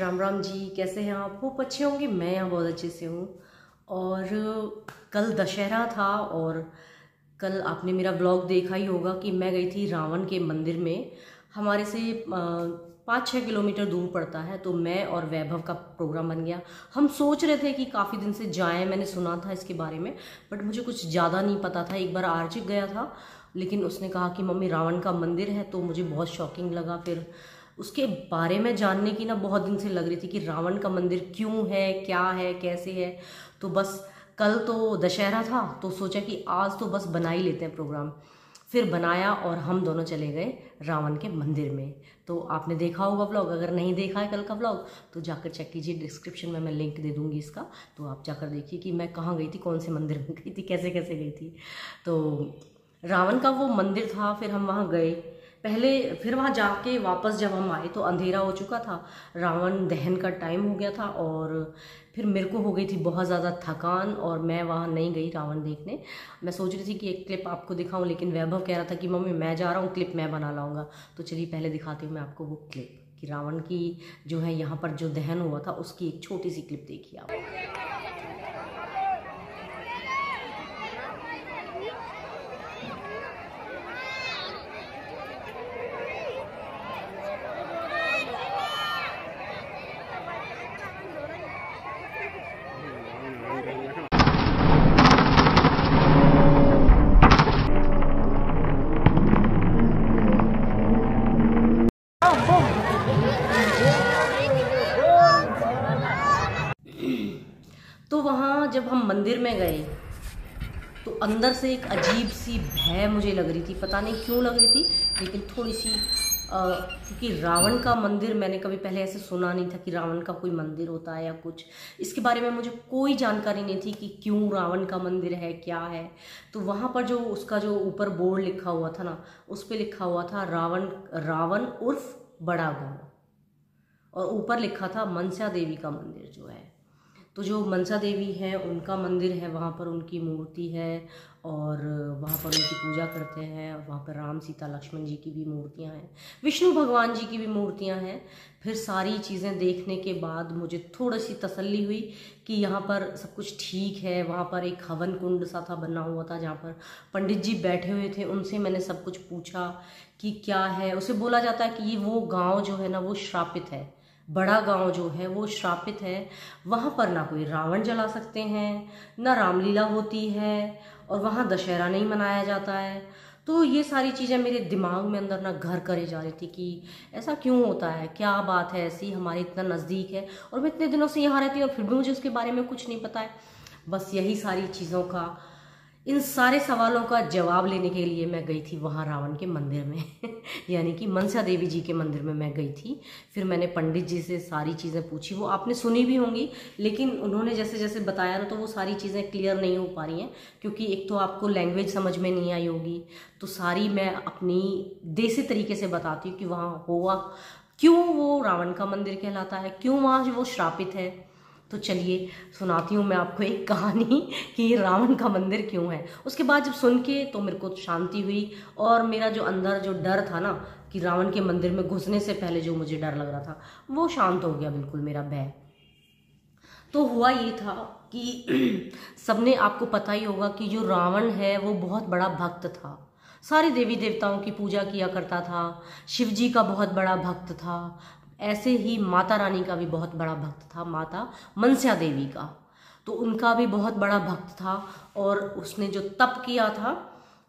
राम राम जी, कैसे हैं आप? होप अच्छे होंगे। मैं यहाँ बहुत अच्छे से हूँ। और कल दशहरा था और कल आपने मेरा ब्लॉग देखा ही होगा कि मैं गई थी रावण के मंदिर में। हमारे से 5-6 किलोमीटर दूर पड़ता है। तो मैं और वैभव का प्रोग्राम बन गया। हम सोच रहे थे कि काफ़ी दिन से जाएं, मैंने सुना था इसके बारे में, बट मुझे कुछ ज़्यादा नहीं पता था। एक बार आर्चिक गया था, लेकिन उसने कहा कि मम्मी रावण का मंदिर है, तो मुझे बहुत शॉकिंग लगा। फिर उसके बारे में जानने की ना बहुत दिन से लग रही थी कि रावण का मंदिर क्यों है, क्या है, कैसे है। तो बस कल तो दशहरा था, तो सोचा कि आज तो बस बना ही लेते हैं प्रोग्राम। फिर बनाया और हम दोनों चले गए रावण के मंदिर में। तो आपने देखा होगा व्लॉग, अगर नहीं देखा है कल का व्लॉग तो जाकर चेक कीजिए, डिस्क्रिप्शन में मैं लिंक दे दूंगी इसका। तो आप जाकर देखिए कि मैं कहाँ गई थी, कौन से मंदिर में गई थी, कैसे कैसे गई थी। तो रावण का वो मंदिर था, फिर हम वहाँ गए पहले। फिर वहाँ जाके वापस जब हम आए तो अंधेरा हो चुका था, रावण दहन का टाइम हो गया था। और फिर मेरे को हो गई थी बहुत ज़्यादा थकान और मैं वहाँ नहीं गई रावण देखने। मैं सोच रही थी कि एक क्लिप आपको दिखाऊं, लेकिन वैभव कह रहा था कि मम्मी मैं जा रहा हूँ, क्लिप मैं बना लाऊंगा। तो चलिए पहले दिखाती हूँ मैं आपको वो क्लिप कि रावण की जो है यहाँ पर जो दहन हुआ था उसकी एक छोटी सी क्लिप देखिए आप। तो वहाँ जब हम मंदिर में गए तो अंदर से एक अजीब सी भय मुझे लग रही थी, पता नहीं क्यों लग रही थी, लेकिन थोड़ी सी क्योंकि रावण का मंदिर मैंने कभी पहले ऐसे सुना नहीं था कि रावण का कोई मंदिर होता है या कुछ। इसके बारे में मुझे कोई जानकारी नहीं थी कि क्यों रावण का मंदिर है, क्या है। तो वहाँ पर जो उसका जो ऊपर बोर्ड लिखा हुआ था ना, उस पर लिखा हुआ था रावण उर्फ बड़ा गाँव, और ऊपर लिखा था मनसा देवी का मंदिर जो है। तो जो मनसा देवी है उनका मंदिर है, वहाँ पर उनकी मूर्ति है और वहाँ पर उनकी पूजा करते हैं। और वहाँ पर राम सीता लक्ष्मण जी की भी मूर्तियाँ हैं, विष्णु भगवान जी की भी मूर्तियाँ हैं। फिर सारी चीज़ें देखने के बाद मुझे थोड़ी सी तसल्ली हुई कि यहाँ पर सब कुछ ठीक है। वहाँ पर एक हवन कुंड सा था, बना हुआ था, जहाँ पर पंडित जी बैठे हुए थे। उनसे मैंने सब कुछ पूछा कि क्या है। उसे बोला जाता है कि ये वो गाँव जो है ना वो श्रापित है, बड़ा गांव जो है वो श्रापित है। वहाँ पर ना कोई रावण जला सकते हैं, ना रामलीला होती है, और वहाँ दशहरा नहीं मनाया जाता है। तो ये सारी चीज़ें मेरे दिमाग में अंदर ना घर करे जा रही थी कि ऐसा क्यों होता है, क्या बात है ऐसी, हमारे इतना नज़दीक है और मैं इतने दिनों से यहाँ रहती हूँ और फिर भी मुझे उसके बारे में कुछ नहीं पता है। बस यही सारी चीज़ों का, इन सारे सवालों का जवाब लेने के लिए मैं गई थी वहाँ रावण के मंदिर में यानी कि मनसा देवी जी के मंदिर में मैं गई थी। फिर मैंने पंडित जी से सारी चीज़ें पूछी, वो आपने सुनी भी होंगी, लेकिन उन्होंने जैसे जैसे बताया ना तो वो सारी चीज़ें क्लियर नहीं हो पा रही हैं, क्योंकि एक तो आपको लैंग्वेज समझ में नहीं आई होगी। तो सारी मैं अपनी देसी तरीके से बताती हूँ कि वहाँ हुआ क्यों, वो रावण का मंदिर कहलाता है, क्यों वहाँ वो श्रापित है। तो चलिए सुनाती हूँ मैं आपको एक कहानी कि रावण का मंदिर क्यों है। उसके बाद जब सुन के तो मेरे को शांति हुई और मेरा जो अंदर जो डर था ना कि रावण के मंदिर में घुसने से पहले जो मुझे डर लग रहा था वो शांत हो गया, बिल्कुल मेरा भय। तो हुआ ये था कि सबने आपको पता ही होगा कि जो रावण है वो बहुत बड़ा भक्त था, सारे देवी देवताओं की पूजा किया करता था, शिव जी का बहुत बड़ा भक्त था, ऐसे ही माता रानी का भी बहुत बड़ा भक्त था, माता मनसा देवी का, तो उनका भी बहुत बड़ा भक्त था। और उसने जो तप किया था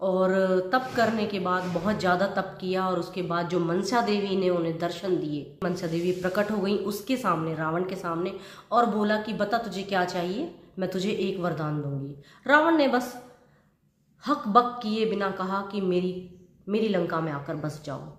और तप करने के बाद बहुत ज़्यादा तप किया, और उसके बाद जो मनसा देवी ने उन्हें दर्शन दिए, मनसा देवी प्रकट हो गई उसके सामने, रावण के सामने, और बोला कि बता तुझे क्या चाहिए, मैं तुझे एक वरदान दूंगी। रावण ने बस हक बक किए बिना कहा कि मेरी लंका में आकर बस जाओ।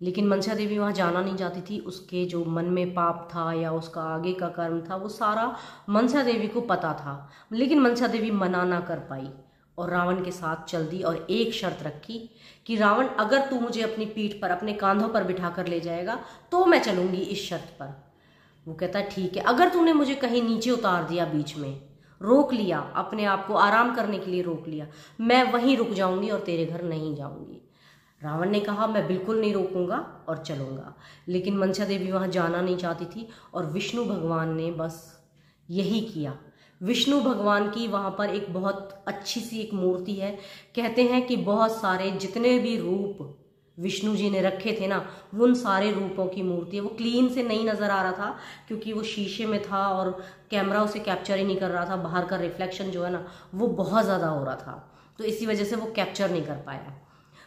लेकिन मनसा देवी वहाँ जाना नहीं चाहती थी। उसके जो मन में पाप था या उसका आगे का कर्म था वो सारा मनसा देवी को पता था, लेकिन मनसा देवी मना ना कर पाई और रावण के साथ चल दी। और एक शर्त रखी कि रावण अगर तू मुझे अपनी पीठ पर, अपने कांधों पर बिठा कर ले जाएगा तो मैं चलूंगी इस शर्त पर। वो कहता है ठीक है, अगर तूने मुझे कहीं नीचे उतार दिया, बीच में रोक लिया, अपने आप को आराम करने के लिए रोक लिया, मैं वहीं रुक जाऊंगी और तेरे घर नहीं जाऊंगी। रावण ने कहा मैं बिल्कुल नहीं रोकूंगा और चलूंगा, लेकिन मंसा देवी वहाँ जाना नहीं चाहती थी और विष्णु भगवान ने बस यही किया। विष्णु भगवान की वहाँ पर एक बहुत अच्छी सी एक मूर्ति है। कहते हैं कि बहुत सारे जितने भी रूप विष्णु जी ने रखे थे ना, उन सारे रूपों की मूर्ति है। वो क्लीन से नहीं नज़र आ रहा था क्योंकि वो शीशे में था और कैमरा उसे कैप्चर ही नहीं कर रहा था। बाहर का रिफ्लेक्शन जो है ना वो बहुत ज़्यादा हो रहा था, तो इसी वजह से वो कैप्चर नहीं कर पाया।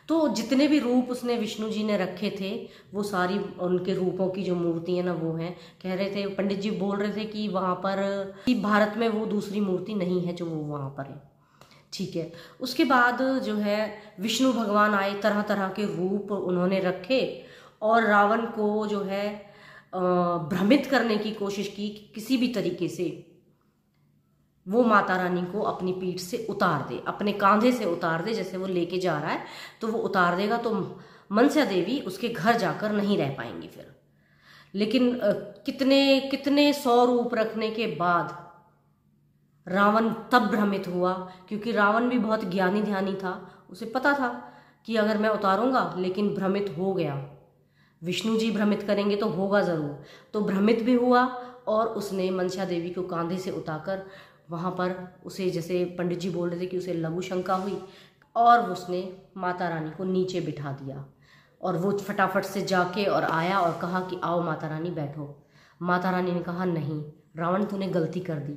तो जितने भी रूप उसने विष्णु जी ने रखे थे वो सारी उनके रूपों की जो मूर्ति है ना वो हैं। कह रहे थे, पंडित जी बोल रहे थे कि वहाँ पर भारत में वो दूसरी मूर्ति नहीं है जो वो वहाँ पर है। ठीक है, उसके बाद जो है विष्णु भगवान आए, तरह तरह के रूप उन्होंने रखे और रावण को जो है भ्रमित करने की कोशिश की कि किसी भी तरीके से वो माता रानी को अपनी पीठ से उतार दे, अपने कांधे से उतार दे। जैसे वो लेके जा रहा है तो वो उतार देगा तो मनसा देवी उसके घर जाकर नहीं रह पाएंगी फिर। लेकिन कितने कितने 100 रूप रखने के बाद रावण तब भ्रमित हुआ, क्योंकि रावण भी बहुत ज्ञानी ध्यानी था। उसे पता था कि अगर मैं उतारूंगा, लेकिन भ्रमित हो गया। विष्णु जी भ्रमित करेंगे तो होगा ज़रूर, तो भ्रमित भी हुआ और उसने मंसा देवी को कांधे से उतारकर वहाँ पर उसे, जैसे पंडित जी बोल रहे थे कि उसे लघु शंका हुई, और उसने माता रानी को नीचे बिठा दिया और वो फटाफट से जाके और आया और कहा कि आओ माता रानी बैठो। माता रानी ने कहा नहीं रावण तूने गलती कर दी,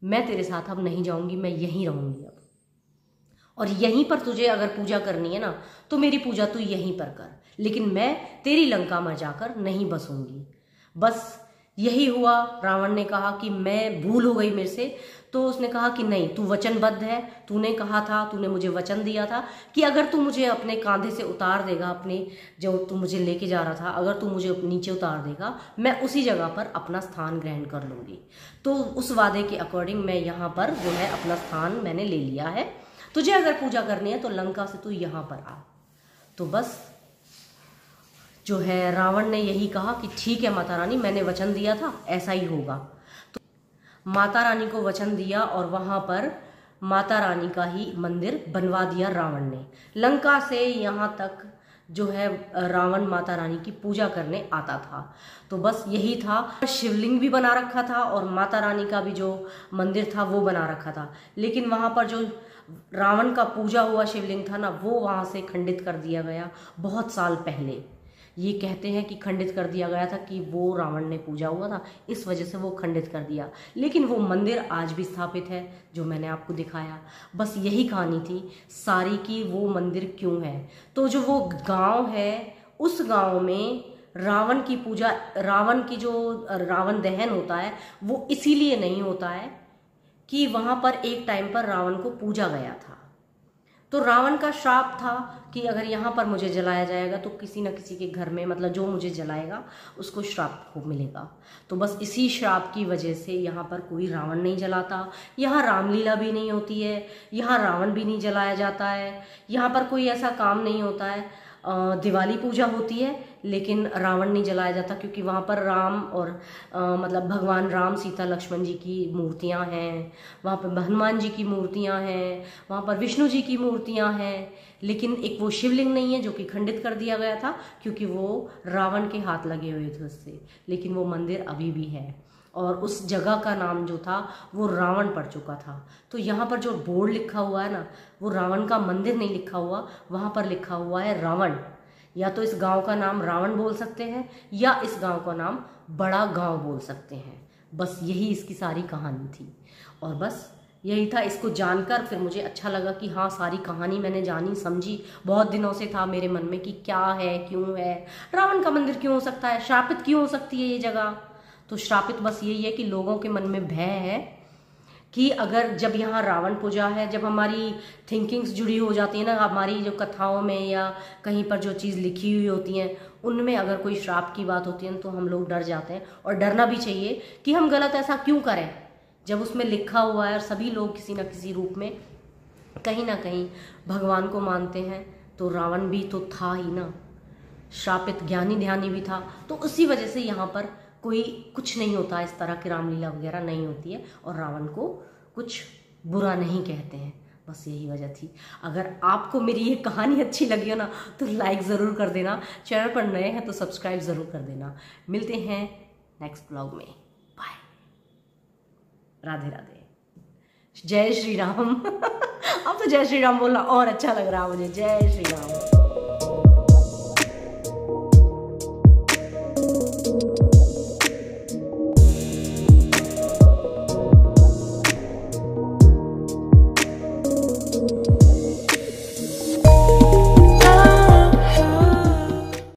मैं तेरे साथ अब नहीं जाऊंगी, मैं यहीं रहूंगी अब, और यहीं पर तुझे अगर पूजा करनी है ना तो मेरी पूजा तू यहीं पर कर, लेकिन मैं तेरी लंका में जाकर नहीं बसूंगी। बस यही हुआ। रावण ने कहा कि मैं भूल हो गई मेरे से, तो उसने कहा कि नहीं तू वचनबद्ध है, तूने कहा था, तूने मुझे वचन दिया था कि अगर तू मुझे अपने कांधे से उतार देगा, अपने जो तू मुझे लेके जा रहा था, अगर तू मुझे नीचे उतार देगा मैं उसी जगह पर अपना स्थान ग्रहण कर लूँगी। तो उस वादे के अकॉर्डिंग मैं यहाँ पर जो है अपना स्थान मैंने ले लिया है, तुझे अगर पूजा करनी है तो लंका से तू यहाँ पर आ। तो बस जो है रावण ने यही कहा कि ठीक है माता रानी, मैंने वचन दिया था ऐसा ही होगा। तो माता रानी को वचन दिया और वहाँ पर माता रानी का ही मंदिर बनवा दिया रावण ने। लंका से यहाँ तक जो है रावण माता रानी की पूजा करने आता था। तो बस यही था, शिवलिंग भी बना रखा था और माता रानी का भी जो मंदिर था वो बना रखा था, लेकिन वहाँ पर जो रावण का पूजा हुआ शिवलिंग था ना वो वहाँ से खंडित कर दिया गया बहुत साल पहले। ये कहते हैं कि खंडित कर दिया गया था कि वो रावण ने पूजा हुआ था, इस वजह से वो खंडित कर दिया, लेकिन वो मंदिर आज भी स्थापित है जो मैंने आपको दिखाया। बस यही कहानी थी सारी की वो मंदिर क्यों है। तो जो वो गांव है उस गांव में रावण की पूजा, रावण की जो रावण दहन होता है वो इसीलिए नहीं होता है कि वहाँ पर एक टाइम पर रावण को पूजा गया था। तो रावण का श्राप था कि अगर यहाँ पर मुझे जलाया जाएगा तो किसी न किसी के घर में, मतलब जो मुझे जलाएगा उसको श्राप को मिलेगा। तो बस इसी श्राप की वजह से यहाँ पर कोई रावण नहीं जलाता, यहाँ रामलीला भी नहीं होती है, यहाँ रावण भी नहीं जलाया जाता है, यहाँ पर कोई ऐसा काम नहीं होता है। दिवाली पूजा होती है लेकिन रावण नहीं जलाया जाता, क्योंकि वहाँ पर राम और मतलब भगवान राम, सीता, लक्ष्मण जी की मूर्तियाँ हैं, वहाँ पर हनुमान जी की मूर्तियाँ हैं, वहाँ पर विष्णु जी की मूर्तियाँ हैं, लेकिन एक वो शिवलिंग नहीं है जो कि खंडित कर दिया गया था क्योंकि वो रावण के हाथ लगे हुए थे उससे। लेकिन वो मंदिर अभी भी है और उस जगह का नाम जो था वो रावण पड़ चुका था। तो यहाँ पर जो बोर्ड लिखा हुआ है ना वो रावण का मंदिर नहीं लिखा हुआ, वहाँ पर लिखा हुआ है रावण। या तो इस गांव का नाम रावण बोल सकते हैं या इस गांव का नाम बड़ा गांव बोल सकते हैं। बस यही इसकी सारी कहानी थी और बस यही था। इसको जानकर फिर मुझे अच्छा लगा कि हाँ सारी कहानी मैंने जानी समझी। बहुत दिनों से था मेरे मन में कि क्या है, क्यों है, रावण का मंदिर क्यों हो सकता है, श्रापित क्यों हो सकती है ये जगह। तो श्रापित बस यही है कि लोगों के मन में भय है कि अगर जब यहाँ रावण पूजा है, जब हमारी थिंकिंग्स जुड़ी हो जाती है ना, हमारी जो कथाओं में या कहीं पर जो चीज़ लिखी हुई होती हैं उनमें अगर कोई श्राप की बात होती है तो हम लोग डर जाते हैं। और डरना भी चाहिए कि हम गलत ऐसा क्यों करें जब उसमें लिखा हुआ है और सभी लोग किसी न किसी रूप में कहीं ना कहीं भगवान को मानते हैं। तो रावण भी तो था ही ना, श्रापित ज्ञानी ध्यानी भी था। तो उसी वजह से यहाँ पर कोई कुछ नहीं होता, इस तरह की रामलीला वगैरह नहीं होती है और रावण को कुछ बुरा नहीं कहते हैं। बस यही वजह थी। अगर आपको मेरी ये कहानी अच्छी लगी हो ना तो लाइक ज़रूर कर देना, चैनल पर नए हैं तो सब्सक्राइब ज़रूर कर देना। मिलते हैं नेक्स्ट ब्लॉग में। बाय, राधे राधे, जय श्री राम। अब तो जय श्री राम बोलना और अच्छा लग रहा है मुझे। जय श्री राम।